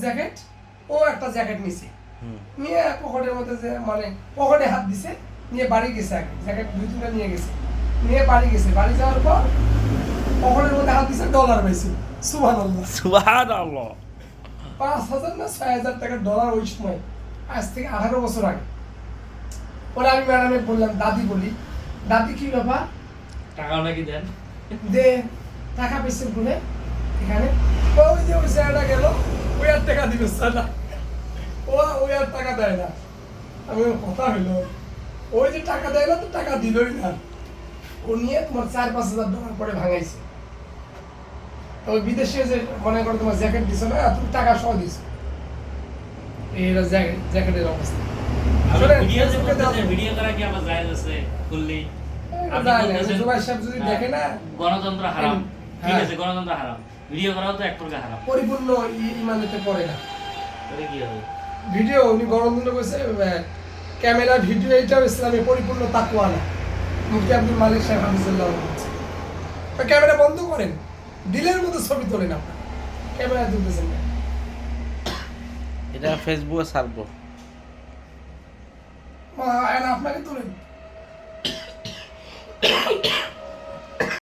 Jacket, ও একটা jacket নিছে, নিয়ে পকেটের মধ্যে যে মানে পকেটে হাত দিছে, নিয়ে বাড়ি গেছে। আগে জ্যাকেট 2-3টা নিয়ে গেছে, নিয়ে বাড়ি গেছে। বাড়ি যাওয়ার পর পকেটের মধ্যে হাত দিছে, ডলার পাইছে। সুবহানাল্লাহ, সুবহানাল্লাহ। 5,000 না 6,000 টাকার ডলার ওই সময়, আজ থেকে 18 বছর আগে। পরে আমি ম্যাডামে বললাম, দাদি বলি, দাদি কি ব্যাপার, টাকাও নাকি দেন? দে টাকা পেয়েছেন বলে এখানে। ওই যে ওই স্যারটা গেল, ওই আর টাকা দিবে স্যারটা, ওই আর টাকা দেয় না। আমি কথা হইলো, ওই যে টাকা দেয় না তো টাকা দিলই না, ও নিয়ে তোমার 4-5 হাজার ডলার করে ভাঙাইছে। তো ওই বিদেশে যে মনে করো তোমার জ্যাকেট দিছো না, তুমি টাকা সহ দিছো। এই হলো জ্যাকেটের অবস্থা। আপনি শোনেন, ভিডিও যে ফেসবুকে করতেছেন, দেওয়া- ভিডিও করা কি আমার জায়েজ আছে খুললি? আপনি জানি না, বলতেছেন, জুবাইর সাহেব যদি দেখে না, গণতন্ত্র হারাম, ঠিক হ্যাঁ। আছে গণতন্ত্র হারাম, ভিডিও করাও তো এক প্রকার হারাম। পরিপূর্ণ ইমানেতে পড়ে না। তাহলে কি হবে? ভিডিও উনি গণতন্ত্র করেছে, ক্যামেরা ভিডিও এইটাও ইসলামে পরিপূর্ণ তাকওয়া না। মুফতি আব্দুল মালিক সাহেব হাফিজুল্লাহ বলছে, ক্যামেরা বন্ধ করেন, দিলের মতো ছবি তোলেন, আপনার ক্যামেরা তুলতেছেন না। এটা ফেসবুকে ছাড়বো। আপনাকে তোলেন।